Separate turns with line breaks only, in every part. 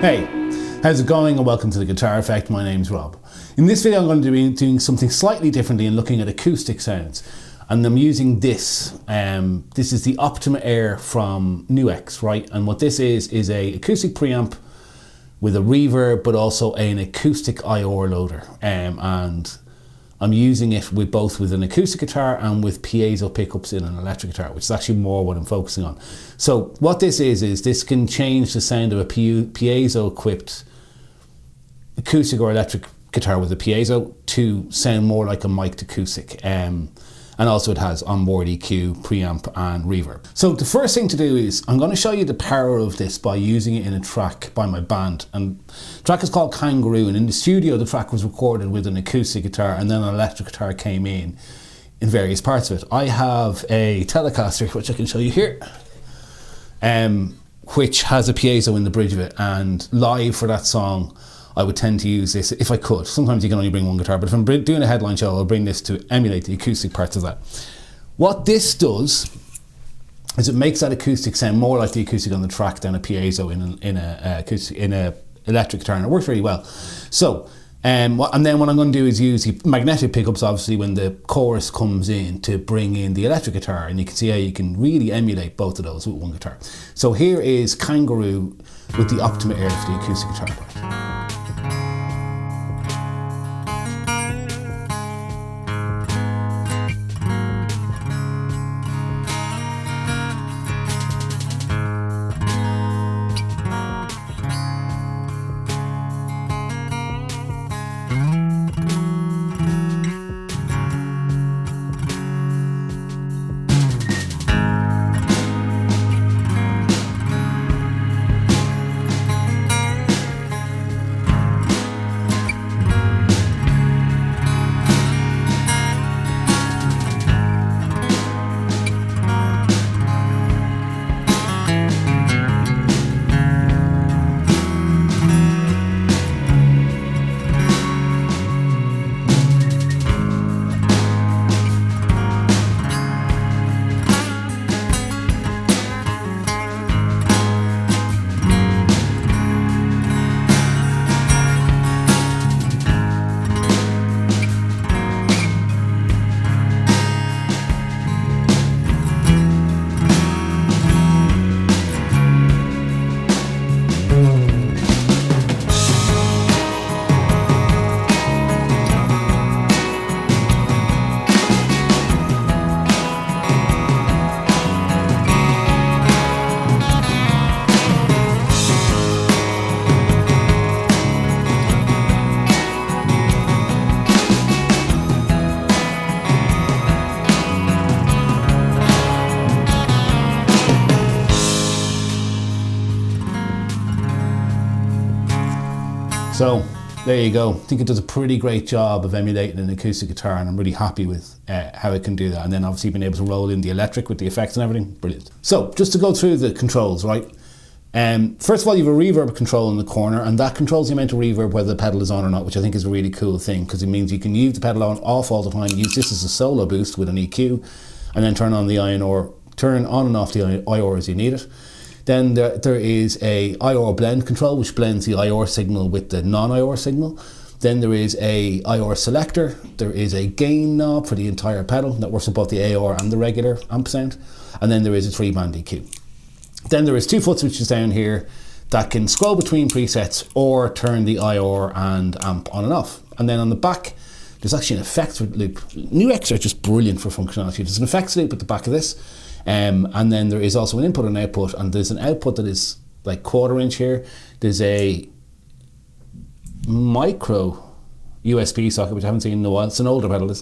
Hey, how's it going and welcome to The Guitar Effect. My name's Rob. In this video I'm going to be doing something slightly differently and looking at acoustic sounds. And I'm using this. This is the Optima AIr from NUX, right? And what this is a acoustic preamp with a reverb, but also an Acoustic IR loader. And I'm using it with both with an acoustic guitar and with piezo pickups in an electric guitar, which is actually more what I'm focusing on. So what this is this can change the sound of a piezo equipped acoustic or electric guitar with a piezo to sound more like a mic'd acoustic. And also it has onboard EQ, preamp and reverb. So the first thing to do is I'm going to show you the power of this by using it in a track by my band. And the track is called Kangaroo, and in the studio the track was recorded with an acoustic guitar and then an electric guitar came in various parts of it. I have a Telecaster, which I can show you here, which has a piezo in the bridge of it, and live for that song I would tend to use this if I could. Sometimes you can only bring one guitar, but if I'm doing a headline show, I'll bring this to emulate the acoustic parts of that. What this does is it makes that acoustic sound more like the acoustic on the track than a piezo in a electric guitar, and it works really well. So, and then what I'm going to do is use the magnetic pickups, obviously, when the chorus comes in to bring in the electric guitar, and you can see how you can really emulate both of those with one guitar. So here is Kangaroo with the Optima AIr for the acoustic guitar part. So there you go. I think it does a pretty great job of emulating an acoustic guitar, and I'm really happy with how it can do that. And then obviously being able to roll in the electric with the effects and everything, brilliant. So just to go through the controls, right? First of all, you have a reverb control in the corner, and that controls the amount of reverb whether the pedal is on or not, which I think is a really cool thing, because it means you can use the pedal on off all the time, use this as a solo boost with an EQ, and then turn on and off the IR as you need it. Then there is a IR blend control, which blends the IR signal with the non-IR signal. Then there is a IR selector. There is a gain knob for the entire pedal that works with both the AR and the regular amp sound. And then there is a 3-band EQ. Then there is 2 foot switches down here that can scroll between presets or turn the IR and amp on and off. And then on the back, there's actually an effects loop. NUX are just brilliant for functionality. There's an effects loop at the back of this. And then there is also an input and output, and there's an output that is like 1/4 inch here. There's a micro USB socket, which I haven't seen in a while. It's an older pedal,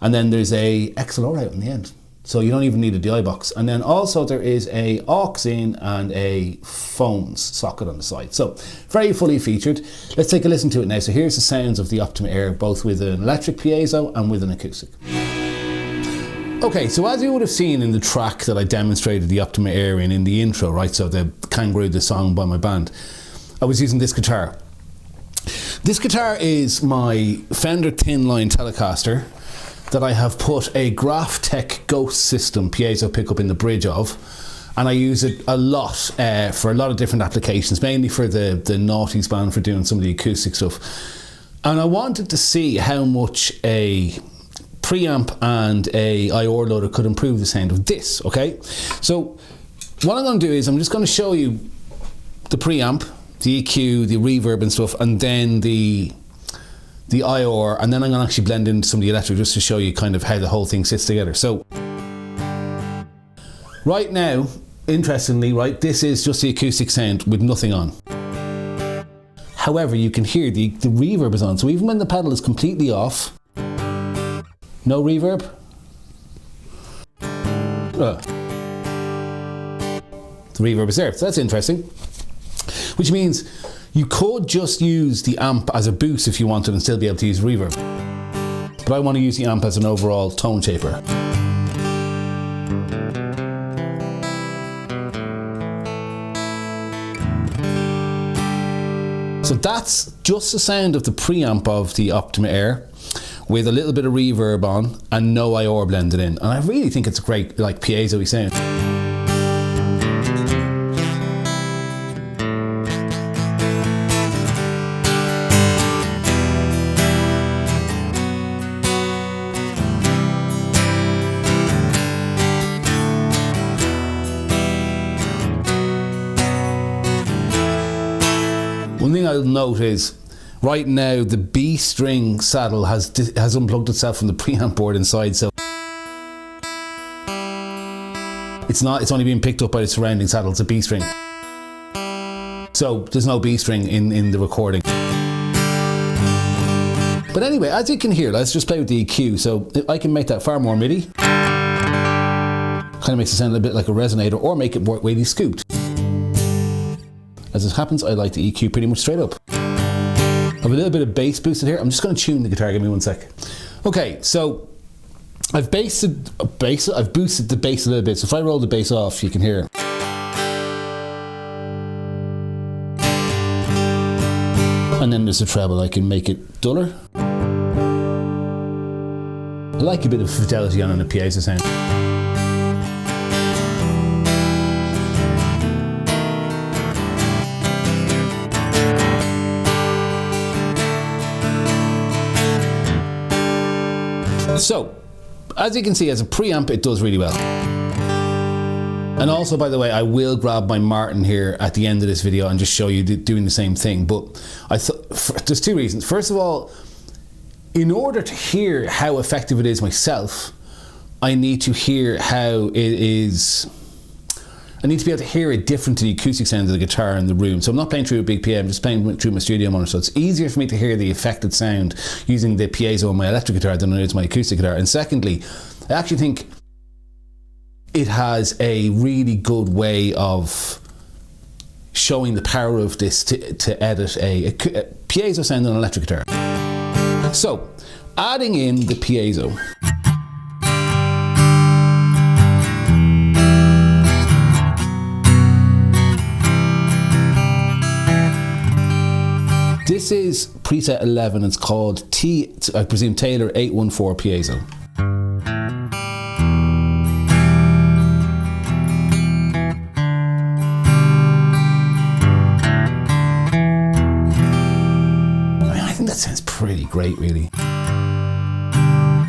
and then there's a XLR out in the end, so you don't even need a DI box. And then also there is a aux in and a phones socket on the side, so very fully featured. Let's take a listen to it now. So here's the sounds of the Optima AIr, both with an electric piezo and with an acoustic. Okay, so as you would have seen in the track that I demonstrated the Optima AIr in the intro, right, so the Kangaroo, the song by my band, I was using this guitar. This guitar is my Fender Thinline Telecaster that I have put a Graph Tech Ghost system piezo pickup in the bridge of, and I use it a lot for a lot of different applications, mainly for the noughties band, for doing some of the acoustic stuff. And I wanted to see how much a preamp and a IR loader could improve the sound of this, okay? So what I'm going to do is I'm just going to show you the preamp, the EQ, the reverb and stuff, and then the IR, and then I'm going to actually blend in some of the electric just to show you kind of how the whole thing sits together. So right now, interestingly, right, this is just the acoustic sound with nothing on. However, you can hear the reverb is on, so even when the pedal is completely off, no reverb. The reverb is there, so that's interesting. Which means you could just use the amp as a boost if you wanted and still be able to use reverb. But I want to use the amp as an overall tone shaper. So that's just the sound of the preamp of the Optima AIr with a little bit of reverb on and no IR blended in. And I really think it's a great, like, piezo-y sound. One thing I'll note is, right now the B string saddle has unplugged itself from the preamp board inside, so it's only being picked up by the surrounding saddle. It's a B string. So there's no B string in the recording. But anyway, as you can hear, let's just play with the EQ. So I can make that far more MIDI. Kind of makes it sound a bit like a resonator, or make it more weighty scooped. As it happens, I like the EQ pretty much straight up. I have a little bit of bass boosted here. I'm just going to tune the guitar. Give me one sec. Okay, so I've boosted the bass a little bit. So if I roll the bass off, you can hear. And then there's the treble. I can make it duller. I like a bit of fidelity on a piezo sound. So, as you can see, as a preamp, it does really well. And also, by the way, I will grab my Martin here at the end of this video and just show you doing the same thing. But there's two reasons. First of all, in order to hear how effective it is myself, I need to hear how it is. I need to be able to hear it different to the acoustic sound of the guitar in the room. So I'm not playing through a big PA, I'm just playing through my studio monitor. So it's easier for me to hear the affected sound using the piezo on my electric guitar than it is my acoustic guitar. And secondly, I actually think it has a really good way of showing the power of this to edit a piezo sound on an electric guitar. So, adding in the piezo. This is preset 11, it's called I presume Taylor 814 piezo. I think that sounds pretty great, really.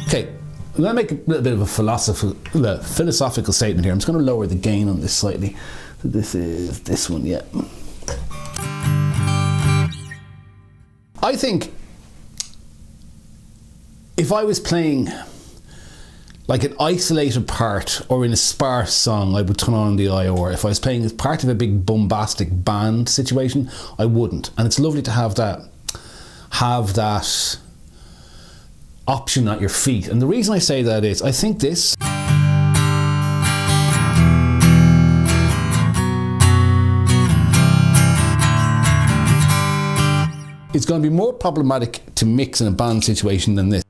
Okay, I'm going to make a little bit of a philosophical statement here. I'm just going to lower the gain on this slightly. So this is this one, yeah. I think if I was playing like an isolated part or in a sparse song, I would turn on the IR. If I was playing as part of a big bombastic band situation, I wouldn't. And it's lovely to have that option at your feet. And the reason I say that is I think this it's going to be more problematic to mix in a band situation than this.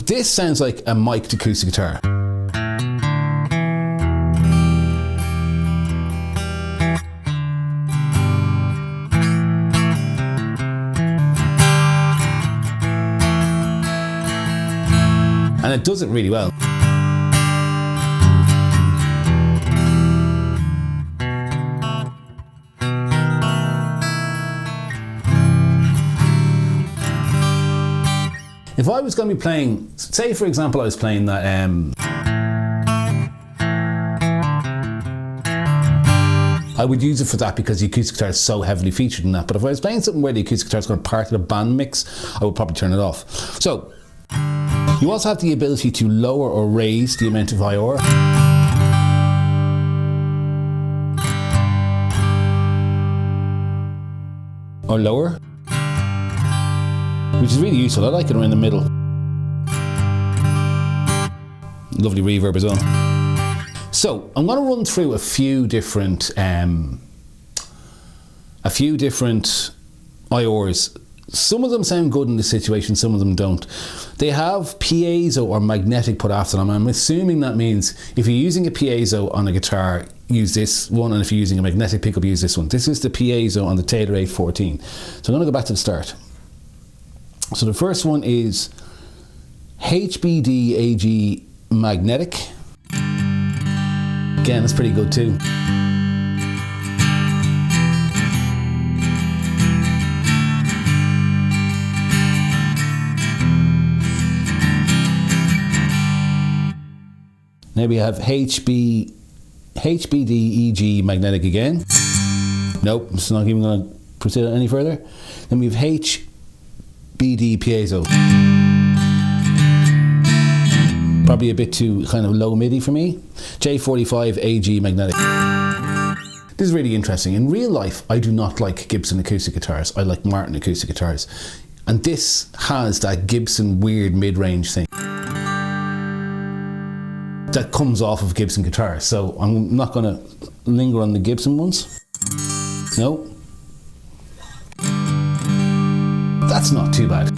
This sounds like a mic'd acoustic guitar. it does it really well. If I was going to be playing, say for example I was playing that I would use it for that because the acoustic guitar is so heavily featured in that. But if I was playing something where the acoustic guitar is going to be part of the band mix, I would probably turn it off. So, you also have the ability to lower or raise the amount of IR. Or lower. Which is really useful. I like it around the middle. Lovely reverb as well. So I'm going to run through a few different IRs. Some of them sound good in this situation, some of them don't. They have piezo or magnetic put after them. I'm assuming that means if you're using a piezo on a guitar, use this one, and if you're using a magnetic pickup, use this one. This is the piezo on the Taylor 814. So I'm going to go back to the start. So the first one is HBD AG magnetic. Again, that's pretty good too. Now we have HBD EG magnetic again. Nope, it's not even going to proceed any further. Then we have HBD piezo. Probably a bit too kind of low MIDI for me. J45 AG magnetic. This is really interesting. In real life, I do not like Gibson acoustic guitars. I like Martin acoustic guitars. And this has that Gibson weird mid-range thing that comes off of Gibson guitars. So I'm not going to linger on the Gibson ones. No. That's not too bad.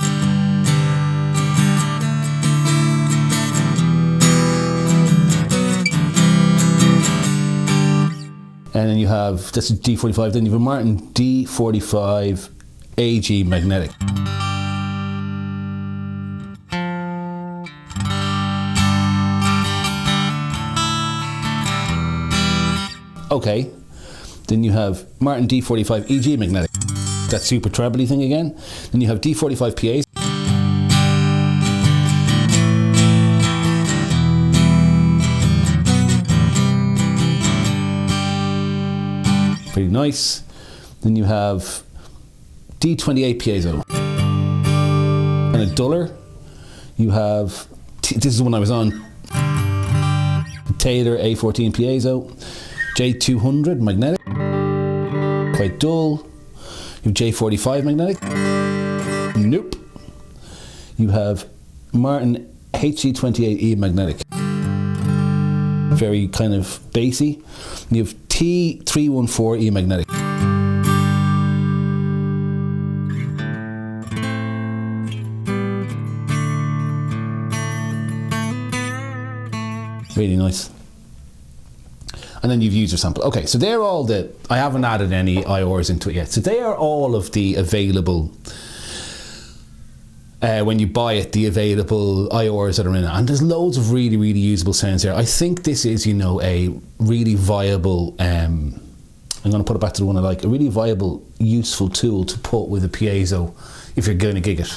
And then you have, this is D45, then you have a Martin D45 AG magnetic. Okay, then you have Martin D45 EG magnetic. That super trebly thing again. Then you have D45 PAs. Pretty nice. Then you have D28 piezo. And a duller. You have, this is the one I was on, Taylor A14 piezo. J200 magnetic. Quite dull. You have J45 magnetic. Nope. You have Martin HC28E magnetic. Very kind of bassy. You have T314E magnetic. Really nice. And then you've used your sample. Okay, so they're all the, I haven't added any IRs into it yet. So they are all of the available, when you buy it, the available IRs that are in it. And there's loads of really, really usable sounds here. I think this is, you know, a really viable, I'm going to put it back to the one I like, a really viable, useful tool to put with a piezo if you're going to gig it.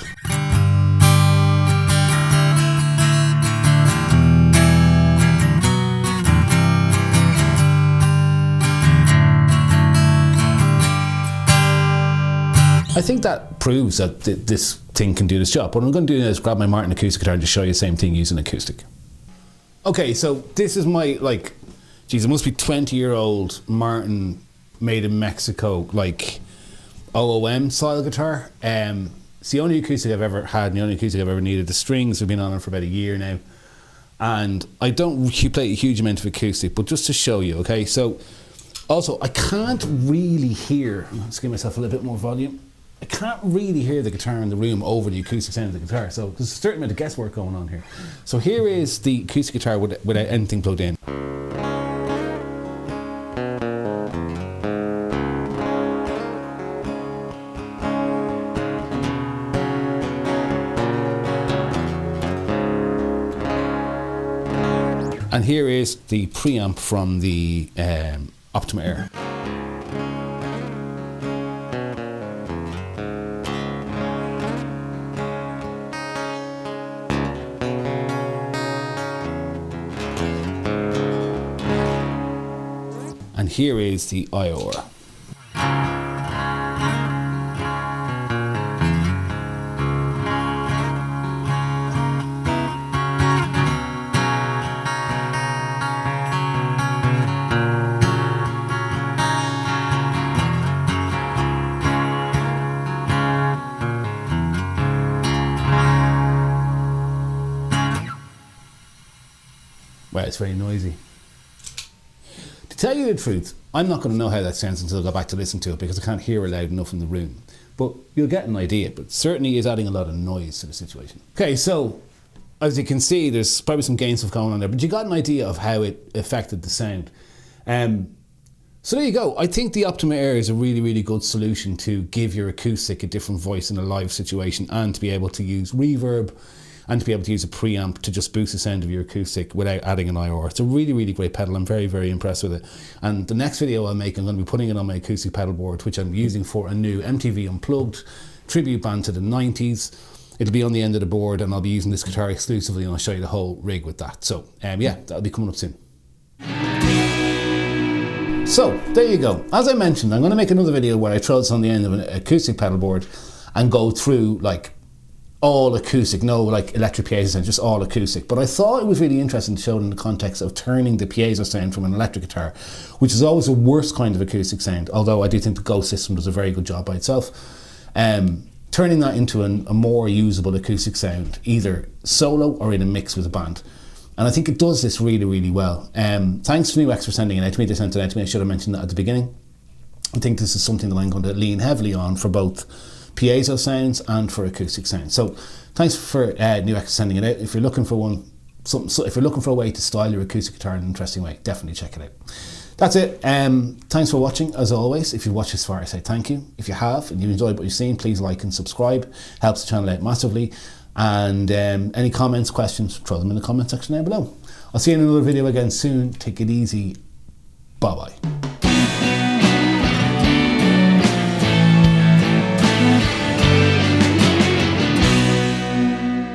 I think that proves that this thing can do this job. What I'm going to do is grab my Martin acoustic guitar and just show you the same thing using acoustic. Okay, so this is my, like, geez, it must be 20-year-old Martin made in Mexico, like, OOM style guitar. It's the only acoustic I've ever had and the only acoustic I've ever needed. The strings have been on it for about a year now. And I don't play a huge amount of acoustic, but just to show you, okay? So, also, I can't really hear, let's give myself a little bit more volume. I can't really hear the guitar in the room over the acoustic sound of the guitar, so there's a certain amount of guesswork going on here. So here is the acoustic guitar without anything plugged in. And here is the preamp from the Optima AIr. And here is the IRs. Well, it's very noisy. To tell you the truth, I'm not going to know how that sounds until I go back to listen to it because I can't hear it loud enough in the room. But you'll get an idea, but certainly is adding a lot of noise to the situation. Okay, so as you can see, there's probably some gain stuff going on there, but you got an idea of how it affected the sound. So there you go. I think the Optima AIr is a really, really good solution to give your acoustic a different voice in a live situation and to be able to use reverb and to be able to use a preamp to just boost the sound of your acoustic without adding an IR. It's a really, really great pedal. I'm very, very impressed with it. And the next video I'll make, I'm going to be putting it on my acoustic pedal board, which I'm using for a new MTV Unplugged Tribute band to the 90s. It'll be on the end of the board and I'll be using this guitar exclusively and I'll show you the whole rig with that. So yeah, that'll be coming up soon. So there you go. As I mentioned, I'm going to make another video where I throw this on the end of an acoustic pedal board and go through like all acoustic, no like electric piezo sound, just all acoustic. But I thought it was really interesting to show it in the context of turning the piezo sound from an electric guitar, which is always the worst kind of acoustic sound, although I do think the Ghost system does a very good job by itself. Turning that into a more usable acoustic sound, either solo or in a mix with a band. And I think it does this really, really well. Thanks to NUX for sending it out to me. They sent it out to me. I should have mentioned that at the beginning. I think this is something that I'm going to lean heavily on for both piezo sounds and for acoustic sounds. So thanks for NUX sending it out. If you're looking for if you're looking for a way to style your acoustic guitar in an interesting way, definitely check it out. That's it. Thanks for watching. As always, if you've watched this far, I say thank you. If you have and you enjoyed what you've seen, please like and subscribe. Helps the channel out massively. And any comments, questions, throw them in the comment section down below. I'll see you in another video again soon. Take it easy. Bye bye.